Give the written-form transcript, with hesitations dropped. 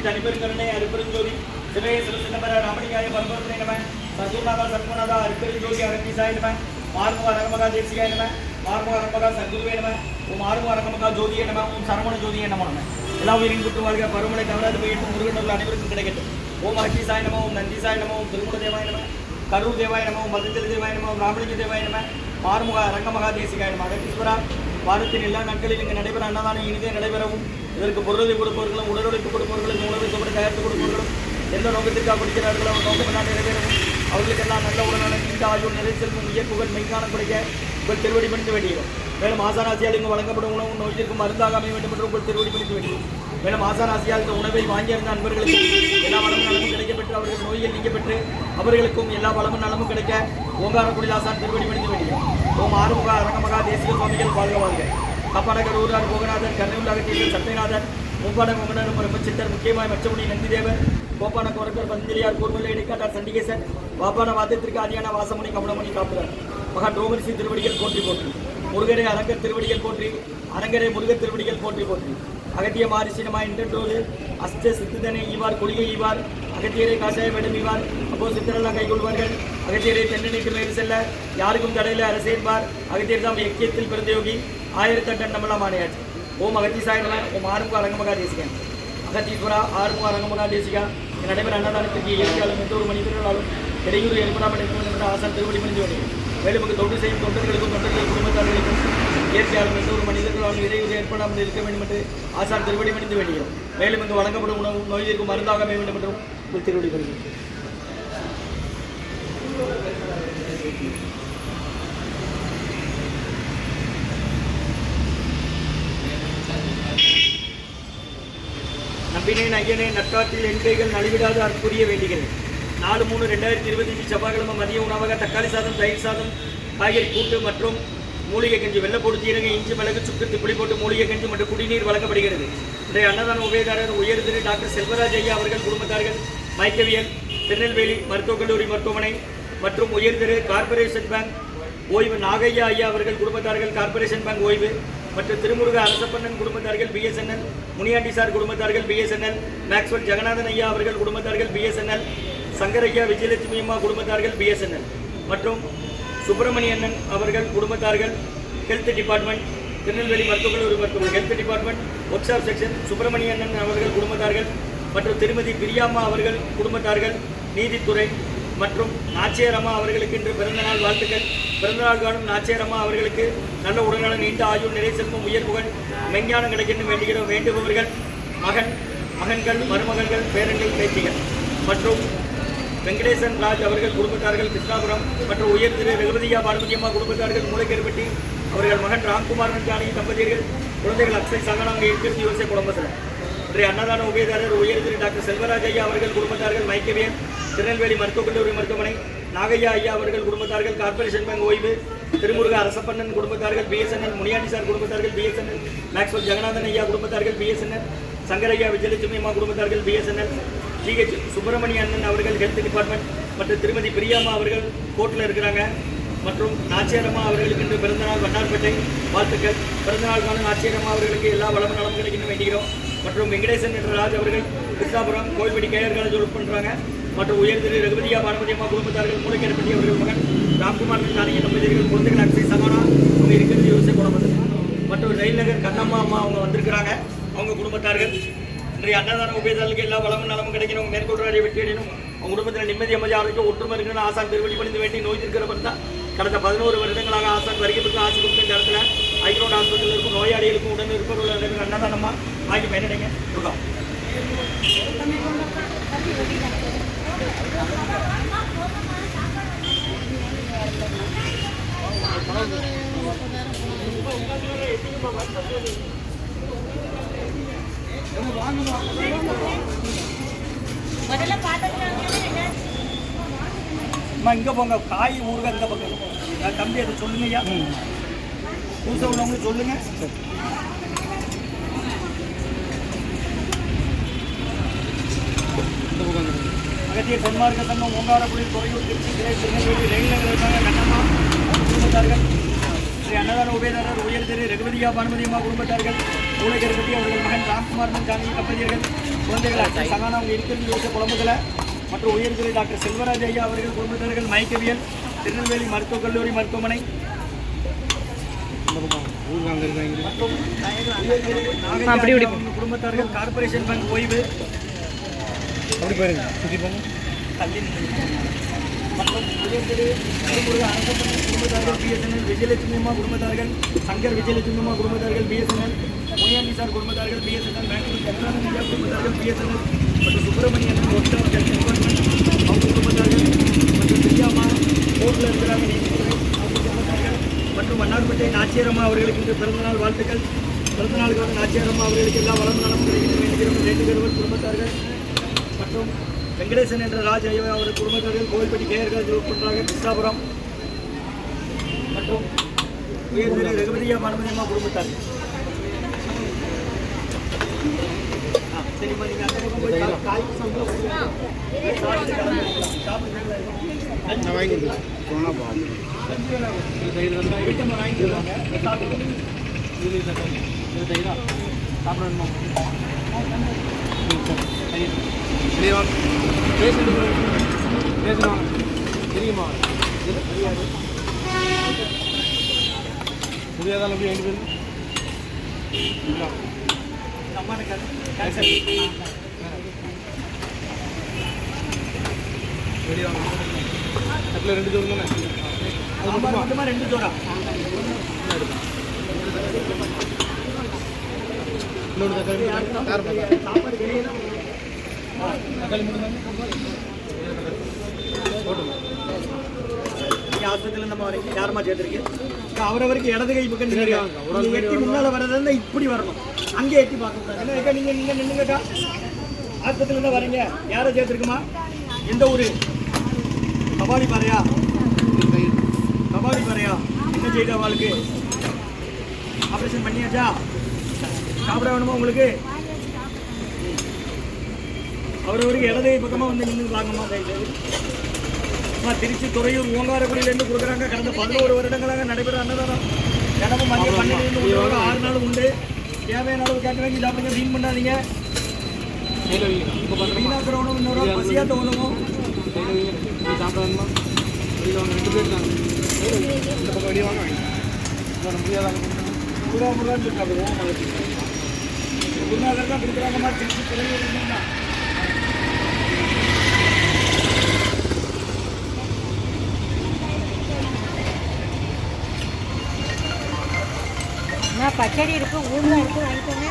தனிப்பெருங்கருணை அருப்பெருஞ்சோதி சிவய சிவசின்னமர ராமணியாய பரம்பரத்தினை நம சத்குருநாதா சத்குருநாதா அருப்பெருஞ்சோதி அரங்கீசாய நம மார்முக அரங்கமகா தேசிகாய நம மார்முக அரங்கமகா சத்குருவே நம ஓம் மார்முக அரங்கமகா ஜோதியே நம ஓம் சரவண ஜோதியே நம நம எல்லா உயிரின் குற்று வாழ்க பருமனை தவறாது போயிட்டு முருகன் அனைவருக்கும் கிடைக்கட்டும். ஓம் அகீசாய நம ஓம் நந்திசாய நம ஓம் திருமுட தேவாய நம கரூர் தேவாய நம ஓம் மதுச்சரி தேவாய நம ஓம் ராமலிங்க தேவாய நம மார்முக அரங்கமகா தேசிகாய நம அகத்தீஸ்வரா வாரத்தின் எல்லா நாட்களில் இங்கு நடைபெற அன்னதானம் இனிதே நடைபெறவும் இதற்கு பொருளை கொடுப்பவர்களும் உடலுழைப்பு கொடுப்பவர்களும் உணவை சுவடு தயாரித்து கொடுப்பவர்களும் எந்த நோக்கத்திற்காக கொடுக்கிறார்களோ அவர் நோக்கமெல்லாம் நிறைவேறவும் அவர்களுக்கெல்லாம் நல்ல உடல்நலம் இந்த ஆயுள் நிறை செல்வம் இயற்குகள் மெய்ஞானம் கிடைக்க உங்கள் திருவடி பணிந்து வேண்டியோம். மேலும் ஆசானாசியால் இங்கு வழங்கப்படும் உணவு நோய்த்திற்கும் மருந்தாக அமைய வேண்டும் என்று உங்கள் திருவடி பணிந்து வேண்டியோம். மேலும் ஆசானாசியால் இந்த உணவை வாங்கியிருந்த அன்பர்களுக்கு எல்லா வளமும் நலமும் கிடைக்கப்பெற்று அவர்கள் நோயில் நீக்கப்பெற்று அவர்களுக்கும் எல்லா வளமும் நலமும் கிடைக்க ஓங்காரக்குடி ஆசான் திருவடி பணிந்து வேண்டியோம். ஓம் ஆறுமுக அரங்கமகா தேசிய சுவாமிகள் வாழ்க வாழ்க. கப்பாடகர் ஊரார் போகநாதர் கர்ணவுலாகத்தீசர் சத்யநாதர் மூப்பாட கொங்கனர் பிரம்மச்சித்தர் முக்கியமாய் மச்சமுடி நந்திதேவர் கோப்பான கோரக்கர் பந்திலியார் கூர்மலை இடைக்காட்டார் சண்டிகேசன் வாப்பான வாத்தியத்திற்கு ஆதியான வாசமுனி கமலமணி காப்புகிறார் மகான் ரோமரிசி திருவடிகள் போற்றி போற்றி முருகரை அரங்கர் திருவடிகள் போற்றி அரங்கரை முருகர் திருவடிகள் போற்றி போற்றி அகத்திய மாரிசினமாய் இன்றோடு அஷ்ட சித்துதனை ஈவார் கொள்கை ஈவார் அகத்தியரை காசாய வேடம் ஈவார் அப்போ சித்தரெல்லாம் கைகொள்வார்கள் அகத்தியரை தென்னணிக்கு மேல் செல்ல யாருக்கும் தடையில் அரசேன்பார் அகத்தியர் தான் எக்கியத்தில் பிறந்த யோகி 1008 நம்மளாம் ஆணையாச்சு. ஓம் அகத்தீசாய நம ஓம் ஆறுமுக அரங்கமகா தேசிகா அகத்தீஸ்வரா ஆறுமுக அரங்கமகா தேசிகா நடைபெற அன்னதானத்திற்கு இயற்கையாலும் எந்த ஒரு மனிதர்களாலும் இடையூறு ஏற்படாமல் இருக்கும் என்ற ஆசான் திருவடி மணிந்து வேண்டியது. மேலும் இங்கு தொண்டு செய்யும் தொண்டர்களுக்கும் தொண்டர்கள் குடும்பத்தார்களுக்கும் இயற்கையாலும் எந்த ஒரு மனிதர்களாலும் இடையூறு ஏற்படாமல் இருக்க வேண்டும் என்று ஆசான் திருவடி மணிந்து வேண்டியோம். மேலும் இங்கு வழங்கப்படும் உணவு நோய்க்கு மருந்தாக அமைய வேண்டும் என்றும் உங்கள் திருவடி வருகிறது. நம்பினேன் ஐயனே நற்காற்றில் என் கைகள் நலிவிடாது அற்புரிய வேண்டுகிறேன். 4/3/2025 செவ்வாய்க்கிழமை மதிய உணவாக தக்காளி சாதம் தயிர் சாதம் காய்கறி கூட்டு மற்றும் மூலிகை கஞ்சி வெள்ளப்பொடி சீரகம் இஞ்சி மிளகு சுக்கு புளி போட்டு மூலிகை கஞ்சி மற்றும் குடிநீர் வழங்கப்படுகிறது. இன்றைய அன்னதான உபயதாரர் உயர் திரு டாக்டர் செல்வராஜ் ஐயா அவர்கள் குடும்பத்தார்கள் மயக்கவியல் திருநெல்வேலி மருத்துவக் கல்லூரி மருத்துவமனை மற்றும் உயர் திரு கார்பரேஷன் பேங்க் ஓய்வு நாகையா ஐயா அவர்கள் குடும்பத்தார்கள் கார்பரேஷன் பேங்க் ஓய்வு மற்றும் திருமுருக அரசப்பண்ணன் குடும்பத்தார்கள் பிஎஸ்என்எல் முனியாண்டி சார் குடும்பத்தார்கள் பிஎஸ்என்எல் மேக்ஸ்வெல் ஜெகநாதன் ஐயா அவர்கள் குடும்பத்தார்கள் பிஎஸ்என்எல் சங்கரையா விஜயலட்சுமி அம்மா குடும்பத்தார்கள் பிஎஸ்என்எல் மற்றும் சுப்பிரமணியண்ணன் அவர்கள் குடும்பத்தார்கள் ஹெல்த் டிபார்ட்மெண்ட் திருநெல்வேலி மருத்துவக் கல்லூரி மருத்துவமனை health department workshop section சுப்பிரமணியண்ணன் அவர்கள் குடும்பத்தார்கள் மற்றும் திருமதி பிரியாம்மா அவர்கள் குடும்பத்தார்கள் நீதித்துறை மற்றும் நாச்சியரம்மா அவர்களுக்கு இன்று பிறந்தநாள் வாழ்த்துக்கள். பிறந்தநாள் காணும் நாச்சியரம்மா அவர்களுக்கு நல்ல உடல்நலம் நீண்ட ஆயுள் நிறை செல்வம் உயர் புகழ் மெஞ்ஞானம் கிடைக்கின்ற வேண்டுபவர்கள் மகன்கள் மருமகன்கள் பேரன்கள் பேத்திகள் மற்றும் வெங்கடேசன் ராஜ் அவர்கள் குடும்பத்தார்கள் கிருஷ்ணாபுரம் மற்றும் உயர் திரு ரகுபதியா பானுமதியம்மா குடும்பத்தார்கள் மூளைக்கேற்பட்டி அவர்கள் மகன் ராம்குமார் ஜானகி தம்பதியர்கள் குழந்தைகள் அக்ஷய் சகனாங்க இருக்கிறது யோசை குடும்பத்தில். இன்றைய அன்னதான உபயதாரர் உயர் திரு டாக்டர் செல்வராஜ் ஐயா அவர்கள் குடும்பத்தார்கள் மைக்கவியன் திருநெல்வேலி மருத்துவக் கல்லூரி மருத்துவமனை நாகையா ஐயா அவர்கள் குடும்பத்தார்கள் கார்பரேஷன் பேங்க் ஓய்வு திருமுருக அரசப்பண்ணன் குடும்பத்தார்கள் பிஎஸ்என்எல் முனியாண்டி சார் குடும்பத்தார்கள் பிஎஸ்என்எல் மேக்ஸ்வெல் ஜெகநாதன் ஐயா குடும்பத்தார்கள் பிஎஸ்என்எல் சங்கரையா விஜயலட்சுமி அம்மா குடும்பத்தார்கள் பிஎஸ்என்எல் ஜிஹெச் சுப்பிரமணிய அண்ணன் அவர்கள் ஹெல்த் டிபார்ட்மெண்ட் மற்றும் திருமதி பிரியாம்மா அவர்கள் கோர்ட்டில் இருக்கிறாங்க மற்றும் நாச்சியாரம்மா அவர்களுக்கு இன்று பிறந்தநாள் வண்ணார்பேட்டை வாழ்த்துக்கள். பிறந்தநாள் காணும் நாச்சியாரம்மா அவர்களுக்கு எல்லா வளமும் நலம் கிடைக்கணும் வேண்டுகிறோம். மற்றும் வெங்கடேசன் என்ற ராஜ் அவர்கள் கிருஷ்ணாபுரம் கோயில்படி கேஆர் காலேஜ் ஒர்க் பண்ணுறாங்க மற்றும் உயர் திரு ரகுபதியா பானுமதி அம்மா குடும்பத்தார்கள் மூளைக்கேற்பட்டி அவர்கள் மகன் ராம்குமார் ஜானகி தம்பதியர்கள் குழந்தைகள் அக்ஷய் சகானா அவங்க இருக்கிறது யோசை குடும்பத்தில் மற்றும் ரயில் நகர் கண்ணம்மா அம்மா அவங்க வந்திருக்கிறாங்க அவங்க குடும்பத்தார்கள். இன்றைய அன்னதான உபயதாரர்களுக்கு எல்லா வளமும் நலமும் கிடைக்கணும் மேற்கொள்றாரை வெற்றி அடையணும் அவங்க குடும்பத்தில் நிம்மதி அமைதி ஆரோக்கியம் ஒற்றுமை இருக்கணும் ஆசான் திருவடி பணிந்து வேண்டி நோய் இருக்கிறவர் தான் கடந்த 11 வருடங்களாக ஆசான் வருகை பெற்று ஆசை கொடுத்த இந்த இடத்துல ஐக்ரோட் ஹாஸ்பிட்டல் இருக்கும் நோயாளிகளுக்கும் உடனே இருப்பவர்கள் அன்னதானமாக வாங்கி பயனடைங்க. இருக்கோம் இங்கே போங்க காய் ஊருக இந்த பக்கம் தம்பி அதை சொல்லுங்க ஐயா புதுசாக உள்ளவங்களுக்கு சொல்லுங்க. அகத்திய சன்மார்க்க சங்கம் ஓங்காரக்குடி துறையூர் திருச்சி திருநெல்வேலி ரயில் நகர் இருக்காங்க கண்ணம்மா குடும்பத்தார்கள் இன்றைய அன்னதான உபயதாரர் உயர் திரு ரகுபதியா பானுமதி அம்மா குடும்பத்தார்கள் மூலகருப்பதி அவர்கள் மகன் ராம்குமார் ஜானகி தம்பதியர்கள் குழந்தைகள் அச்சை சகானா அவங்க இருக்கிறது யோசிச்ச குழம்புகளை மற்றும் உயர் திரு டாக்டர் செல்வராஜ் ஐயா அவர்கள் குடும்பத்தார்கள் மயக்கவியல் திருநெல்வேலி மருத்துவக் கல்லூரி மருத்துவமனை மற்றும் குடும்பத்தார்கள் கார்பரேஷன் பேங்க் ஓய்வு மற்றும் குடும்பத்தார்கள் பிஎஸ்என்எல் விஜயலட்சுமி அம்மா குடும்பத்தார்கள் சங்கர் விஜயலட்சுமி அம்மா குடும்பத்தார்கள் பிஎஸ்என்எல் முனியாண்டி சார் குடும்பத்தார்கள் பிஎஸ்என்எல் பெங்களூர் சந்திரானந்த ஐயா குடும்பத்தார்கள் பிஎஸ்என்எல் மற்றும் சுப்பிரமணியன் ஒர்க் டிபார்ட்மெண்ட் அவங்க குடும்பத்தார்கள் மற்றும் பிரியாமா கோர்ட்டில் இருக்கிறாங்க அவங்க குடும்பத்தார்கள் மற்றும் மன்னார்பேட்டை நாச்சியரம்மா அவர்களுக்கு இன்று பிறந்தநாள் வாழ்த்துக்கள் பிறந்தநாளுக்கான நாச்சியாரம்மா அவர்களுக்கு எல்லா வளம் நலம் கிடைக்க வேண்டுகிறோம் வேண்டுகிறவர் குடும்பத்தார்கள் மற்றும் வெங்கடேசன் என்ற ராஜ் ஐயா அவர்கள் குடும்பத்தார்கள் கோவில்பட்டி கேஆர்கள் பண்ணுறாங்க கிருஷ்ணாபுரம் மற்றும் உயர் திரு ரகுபதியா பானுமதி அம்மா குடும்பத்தார்கள். சரிம்மா நீங்கள் அந்த பக்கம் போய் காய் தெரியுமா புரியாதால் எப்படி ரெண்டு பேரும் ரெண்டு ஜோர் தானே மட்டுமா ரெண்டு ஜோரா இன்னொரு தக்காளி சாப்பாடு வெளியே தக்காளி மட்டும் ஆஸ்பத்திரியில் நம்ம வரைக்கும் யாருமா சேர்த்துருக்கு அவரவருக்கு இடது கை பக்கம் எட்டி முன்னால் வர்றதா இப்படி வரணும் அங்கே எட்டி பார்க்கக்கூடாது என்ன நீங்கள் நீங்கள் நின்றுங்கக்கா ஆஸ்பத்திரியில் தான் வரீங்க யாரை சேர்த்துருக்குமா எந்த ஊர் கபாடி பாறையா என்ன செய்தா வாழ்க்கை ஆப்ரேஷன் பண்ணியாச்சா சாப்பிட வேணுமா உங்களுக்கு அவரவருக்கு இடது கை பக்கமாக வந்து நின்று வாங்கம்மா திருச்சி துறையூர் ஓங்காரக்குடியிலேருந்து கொடுக்குறாங்க. கடந்த 11 வருடங்களாக நடைபெற அன்னதானம் தினமும் மதியம் 12 1 6 நாள் உண்டு. தேவையான அளவு கேட்டு வாங்கி சாப்பிடுங்க, வீண் பண்ணாதீங்க. வீணாக்கிற உணவு இன்னொரு பசியாத்த உணவும் சாப்பிடணுமா 2 பேர் தான் இந்த பக்கம் வெளியே வாங்க முருகான்னு சாப்பிடுவோம். குருநாதர் தான் கொடுக்குறாங்கம்மா திருச்சி துறையூர் தான். பச்சடி இருக்கு, ஊறுகாய் இருக்கு, வாங்கிக்கோங்க.